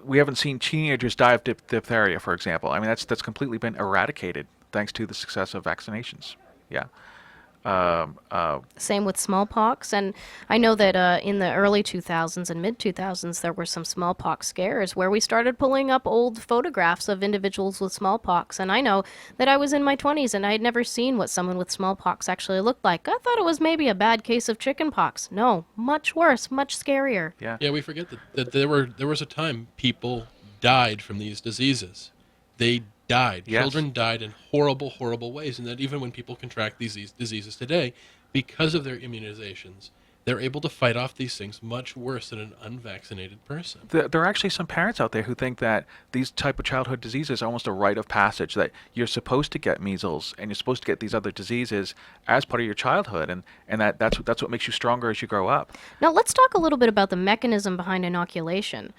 S4: We haven't seen teenagers die of diphtheria, for example. I mean, that's completely been eradicated thanks to the success of vaccinations. Yeah.
S2: Same with smallpox, and I know that in the early 2000s and mid-2000s there were some smallpox scares where we started pulling up old photographs of individuals with smallpox, and I know that I was in my 20s and I had never seen what someone with smallpox actually looked like. I thought it was maybe a bad case of chickenpox. No, much worse, much scarier.
S4: Yeah,
S3: we forget that there was a time people died from these diseases. They died.
S4: Yes.
S3: Children died in horrible, horrible ways, and that even when people contract these diseases today, because of their immunizations, they're able to fight off these things much worse than an unvaccinated person.
S4: There are actually some parents out there who think that these type of childhood diseases are almost a rite of passage, that you're supposed to get measles and you're supposed to get these other diseases as part of your childhood, and that's what makes you stronger as you grow up.
S2: Now let's talk a little bit about the mechanism behind inoculation.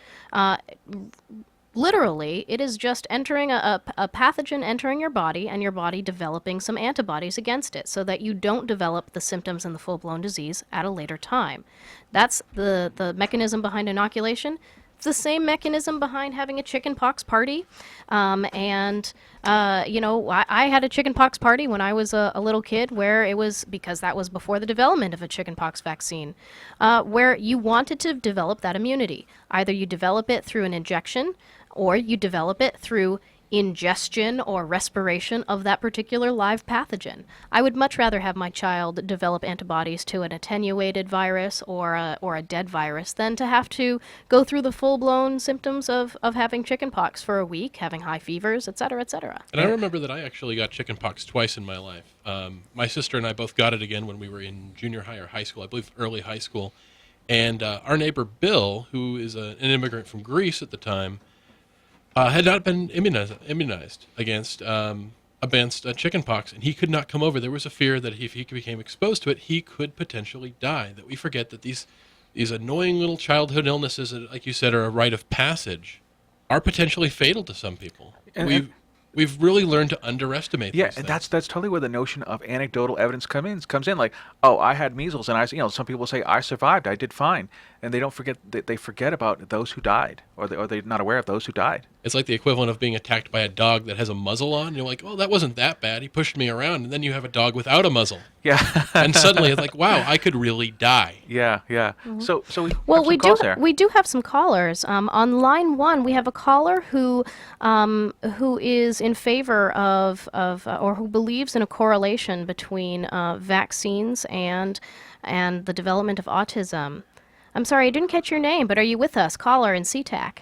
S2: Literally, it is just entering a pathogen entering your body and your body developing some antibodies against it so that you don't develop the symptoms and the full-blown disease at a later time. That's the mechanism behind inoculation. It's the same mechanism behind having a chickenpox party. I had a chickenpox party when I was a little kid, where it was, because that was before the development of a chickenpox vaccine, where you wanted to develop that immunity. Either you develop it through an injection, or you develop it through ingestion or respiration of that particular live pathogen. I would much rather have my child develop antibodies to an attenuated virus or a dead virus than to have to go through the full-blown symptoms of having chickenpox for a week, having high fevers, et cetera, et cetera.
S3: And I remember that I actually got chickenpox twice in my life. My sister and I both got it again when we were in junior high or high school, I believe early high school. And our neighbor Bill, who is an immigrant from Greece at the time, had not been immunized against chickenpox, and he could not come over. There was a fear that if he became exposed to it, he could potentially die. That we forget that these annoying little childhood illnesses that, like you said, are a rite of passage, are potentially fatal to some people. We've really learned to underestimate these
S4: and
S3: things.
S4: that's totally where the notion of anecdotal evidence comes in. Like, oh, I had measles, and some people say I survived, I did fine, and they don't forget that they forget about those who died, or they're not aware of those who died.
S3: It's like the equivalent of being attacked by a dog that has a muzzle on. You're like, oh, that wasn't that bad. He pushed me around. And then you have a dog without a muzzle.
S4: Yeah.
S3: And suddenly it's like, wow, I could really die.
S4: Yeah, yeah. So we
S2: Well,
S4: have some calls there.
S2: we do have some callers. On line one, we have a caller who is in favor of or who believes in a correlation between vaccines and the development of autism. I'm sorry, I didn't catch your name, but are you with us, caller in SeaTac?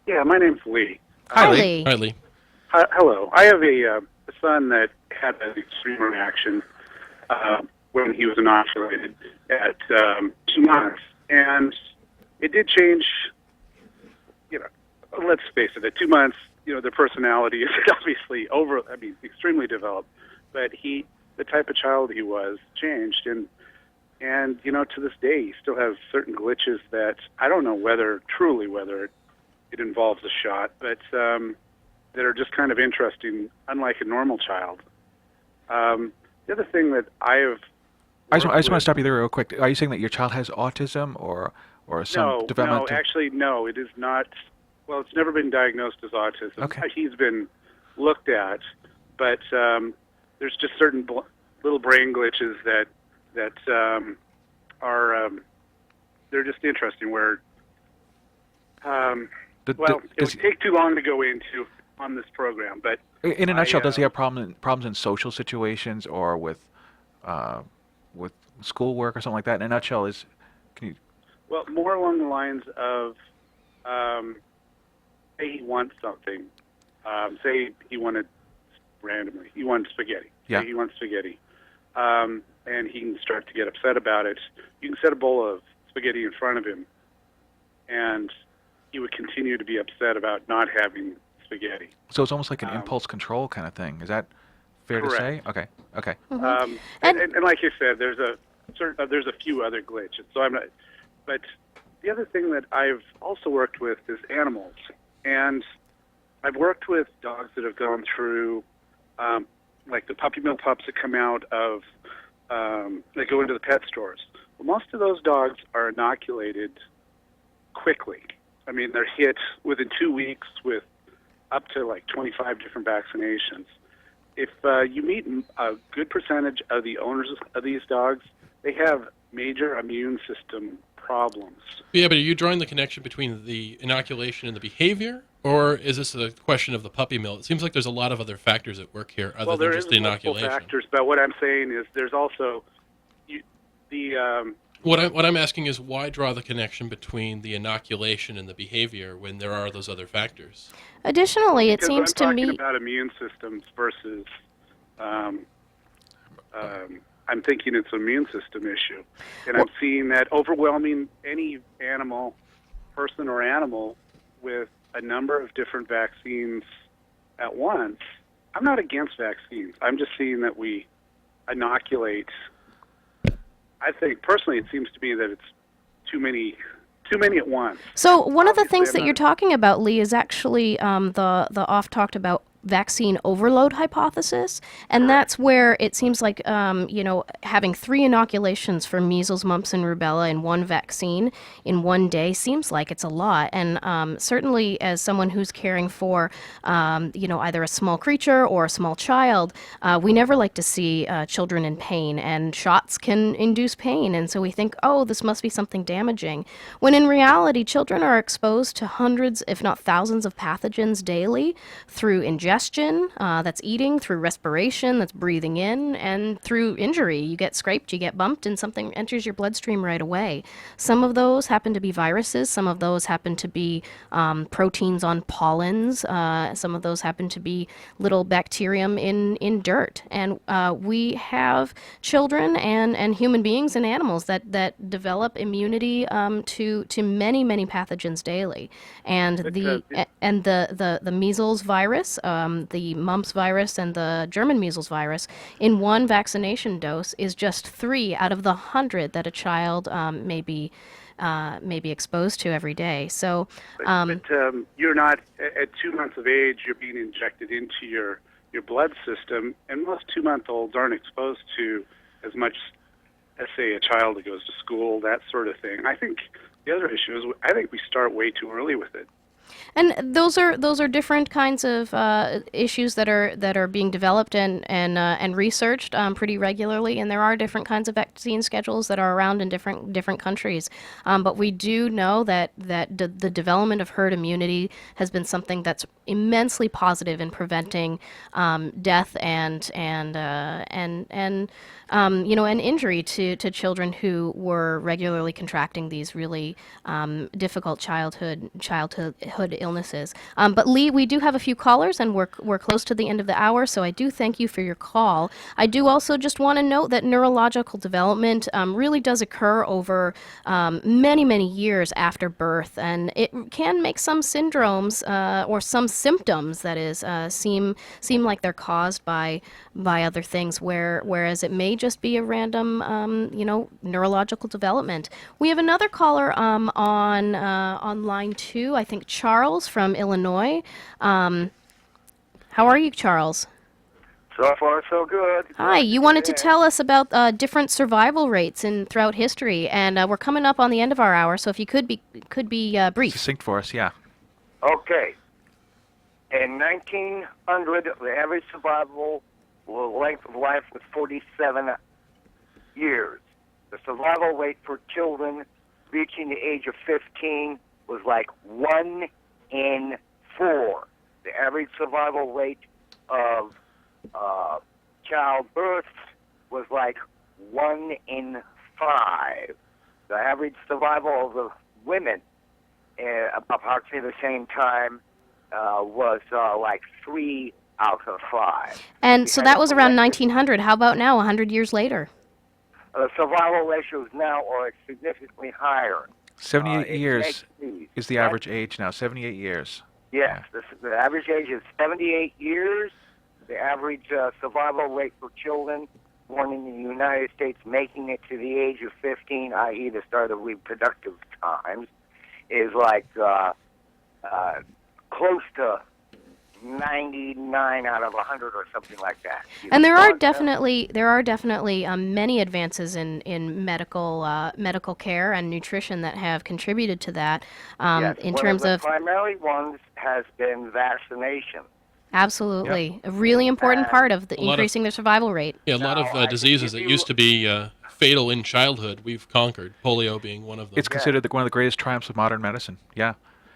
S8: Yeah, my name's Lee.
S2: Hi,
S4: Lee.
S2: Lee.
S3: All right, Lee.
S8: Hello. I have a son that had an extreme reaction when he was inoculated at 2 months, and it did change. Let's face it. At 2 months, their personality is obviously extremely developed, but the type of child he was, changed, and to this day, he still has certain glitches that I don't know whether it involves a shot, but that are just kind of interesting, unlike a normal child. The other thing that I just want
S4: to stop you there real quick. Are you saying that your child has autism or some developmental?
S8: No, actually, no, it is not. Well, it's never been diagnosed as autism.
S4: Okay.
S8: He's been looked at, but there's just certain little brain glitches that are they're just interesting. Where it would take too long to go into on this program, but
S4: in a nutshell, does he have problems in social situations or with schoolwork or something like that? In a nutshell,
S8: well, more along the lines of say he wants something. Say he wanted spaghetti.
S4: Yeah.
S8: Say he wants spaghetti, and he can start to get upset about it. You can set a bowl of spaghetti in front of him, and he would continue to be upset about not having spaghetti.
S4: So it's almost like an impulse control kind of thing. Is that fair to say? Okay.
S2: Mm-hmm.
S8: And like you said, there's a few other glitches. So I'm not. But the other thing that I've also worked with is animals, and I've worked with dogs that have gone through, like the puppy mill pups that come out of, that go into the pet stores. Well, most of those dogs are inoculated quickly. I mean, they're hit within 2 weeks with up to like 25 different vaccinations. If you meet a good percentage of the owners of these dogs, they have major immune system problems.
S3: Yeah, but are you drawing the connection between the inoculation and the behavior, or is this a question of the puppy mill? It seems like there's a lot of other factors at work here other than just the inoculation.
S8: Multiple factors, but what I'm saying is there's also
S3: What I'm asking is why draw the connection between the inoculation and the behavior when there are those other factors?
S2: Additionally, it seems to me...
S8: I'm talking about immune systems versus... I'm thinking it's an immune system issue. And I'm seeing that overwhelming any person or animal with a number of different vaccines at once. I'm not against vaccines. I'm just seeing that we inoculate... I think, personally, it seems to me that it's too many at once.
S2: So one of the things that you're talking about, Lee, is actually the oft-talked about vaccine overload hypothesis, and that's where it seems like having 3 inoculations for measles, mumps, and rubella in one vaccine in one day seems like it's a lot. And certainly, as someone who's caring for either a small creature or a small child, we never like to see children in pain, and shots can induce pain, and so we think, oh, this must be something damaging. When in reality, children are exposed to hundreds, if not thousands, of pathogens daily through ingestion, that's eating, through respiration, that's breathing in, and through injury. You get scraped, you get bumped, and something enters your bloodstream right away. Some of those happen to be viruses. Some of those happen to be proteins on pollens. Some of those happen to be little bacterium in dirt. And we have children and human beings and animals that develop immunity to many, many pathogens daily. And the measles virus, the mumps virus, and the German measles virus in one vaccination dose is just 3 out of the 100 that a child may be exposed to every day. So,
S8: but you're not at 2 months of age. You're being injected into your blood system, and most 2-month-olds aren't exposed to as much as, say, a child that goes to school, that sort of thing. I think the other issue is I think we start way too early with it.
S2: And those are different kinds of issues that are being developed and researched pretty regularly. And there are different kinds of vaccine schedules that are around in different countries. But we do know that the development of herd immunity has been something that's immensely positive in preventing death and injury to children who were regularly contracting these really difficult childhood illnesses. But Lee, we do have a few callers, and we're close to the end of the hour, so I do thank you for your call. I do also just want to note that neurological development really does occur over many years after birth, and it can make some syndromes or some symptoms, that is, seem like they're caused by other things, whereas it may just be a random neurological development. We have another caller on line 2, I think Charles from Illinois. How are you, Charles?
S9: So far, so good.
S2: Hi, you wanted to tell us about different survival rates throughout history, and we're coming up on the end of our hour, so if you could be brief.
S4: Succinct for us, yeah.
S9: Okay. In 1900, the average survival length of life was 47 years. The survival rate for children reaching the age of 15 was like 1 in 4. The average survival rate of childbirth was like 1 in 5. The average survival of the women approximately the same time was like 3 out of 5.
S2: And so that was around 1900. How about now, 100 years later?
S9: The survival ratios now are significantly higher.
S4: 78 years is the average age now, 78 years.
S9: Yes, the average age is 78 years. The average survival rate for children born in the United States making it to the age of 15, i.e. the start of reproductive times, is like close to 99 out of 100 or something like that.
S2: And there are definitely many advances in medical care and nutrition that have contributed to that.
S9: Yes,
S2: in
S9: one
S2: terms
S9: of the primary ones has been vaccination.
S2: Absolutely,
S4: Yep.
S2: a really important part of
S3: A lot of-
S2: increasing their survival rate.
S3: Yeah, a lot
S9: Now, I
S3: of diseases
S9: can
S3: that
S9: give
S3: used to be fatal in childhood, we've conquered. Polio being one of them.
S4: It's considered one of the greatest triumphs of modern medicine. Yeah.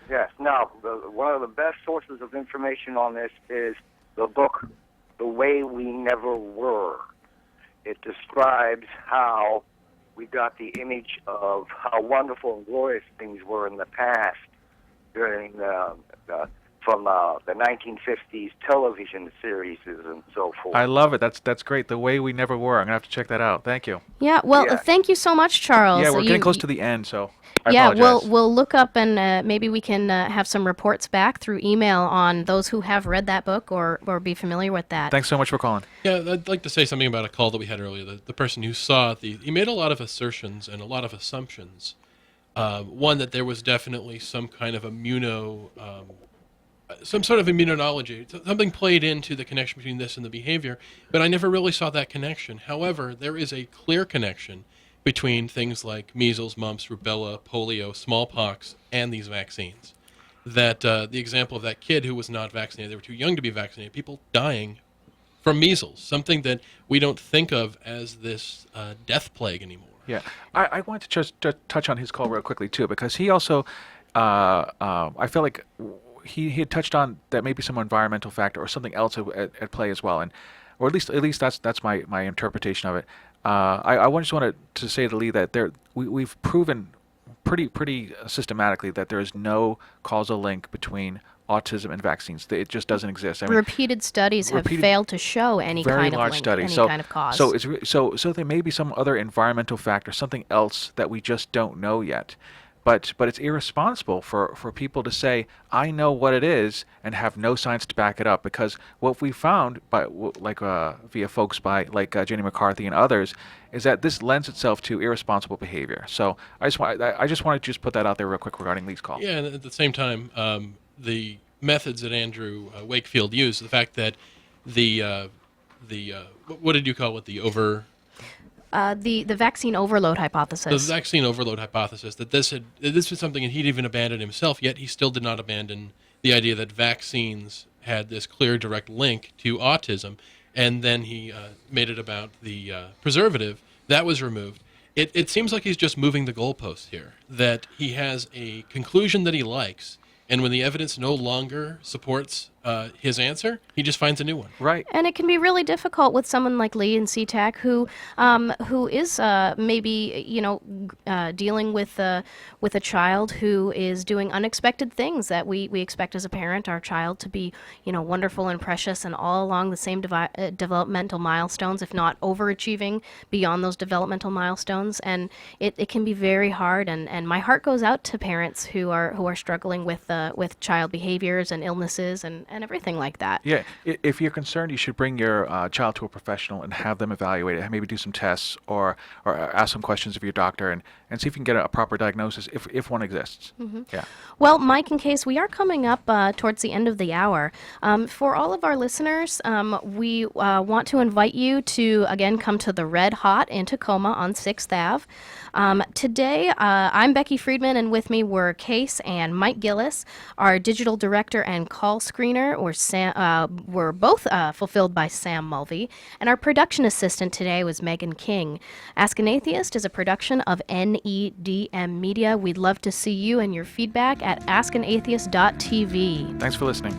S9: Yes. Now, one of the best sources of information on this is the book, The Way We Never Were. It describes how we got the image of how wonderful and glorious things were in the past during from the 1950s television series and so forth.
S4: I love it. That's great. The Way We Never Were. I'm going to have to check that out. Thank you.
S2: Yeah, well,
S9: Yeah.
S2: thank you so much, Charles.
S4: Yeah, we're getting close to the end, so I
S2: Yeah,
S4: apologize.
S2: we'll look up and maybe we can have some reports back through email on those who have read that book or be familiar with that.
S4: Thanks so much for calling.
S3: Yeah, I'd like to say something about a call that we had earlier. The person who saw it, he made a lot of assertions and a lot of assumptions. One, that there was definitely some kind of some sort of immunology. Something played into the connection between this and the behavior, but I never really saw that connection. However, there is a clear connection between things like measles, mumps, rubella, polio, smallpox, and these vaccines. That the example of that kid who was not vaccinated, they were too young to be vaccinated, people dying from measles, something that we don't think of as this death plague anymore.
S4: Yeah, I wanted to just touch on his call real quickly too, because he also, I feel like he had touched on that maybe some environmental factor or something else at play as well, and or at least that's my interpretation of it. I just wanted to say to Lee that we've proven pretty systematically that there is no causal link between autism and vaccines. It just doesn't exist. I mean,
S2: Repeated studies have failed to show any
S4: very
S2: kind of
S4: large
S2: link,
S4: studies.
S2: any kind of cause.
S4: So there may be some other environmental factor, something else that we just don't know yet. But it's irresponsible for people to say, I know what it is, and have no science to back it up. Because what we found via folks like Jenny McCarthy and others is that this lends itself to irresponsible behavior. So I just wanted to put that out there real quick regarding Lee's call.
S3: Yeah, and at the same time, the methods that Andrew Wakefield used, the fact that what did you call it?
S2: The vaccine overload hypothesis.
S3: The vaccine overload hypothesis, that this was something that he'd even abandoned himself, yet he still did not abandon the idea that vaccines had this clear direct link to autism, and then he made it about the preservative. That was removed. It seems like he's just moving the goalposts here, that he has a conclusion that he likes, and when the evidence no longer supports his answer, he just finds a new one.
S4: Right.
S2: And it can be really difficult with someone like Lee in SeaTac who is maybe dealing with a child who is doing unexpected things that we expect as a parent our child to be wonderful and precious and all along the same developmental milestones, if not overachieving beyond those developmental milestones. And it can be very hard. And my heart goes out to parents who are struggling with child behaviors and illnesses and everything like that.
S4: Yeah, if you're concerned, you should bring your child to a professional and have them evaluate it, maybe do some tests or ask some questions of your doctor and see if you can get a proper diagnosis if one exists.
S2: Mm-hmm.
S4: Yeah.
S2: Well, Mike and Case, we are coming up towards the end of the hour. For all of our listeners, we want to invite you to, again, come to the Red Hot in Tacoma on 6th Ave. Today, I'm Becky Friedman, and with me were Case and Mike Gillis. Our digital director and call screener were both fulfilled by Sam Mulvey, and our production assistant today was Megan King. Ask an Atheist is a production of NEDM Media. We'd love to see you and your feedback at askanatheist.tv.
S4: Thanks for listening.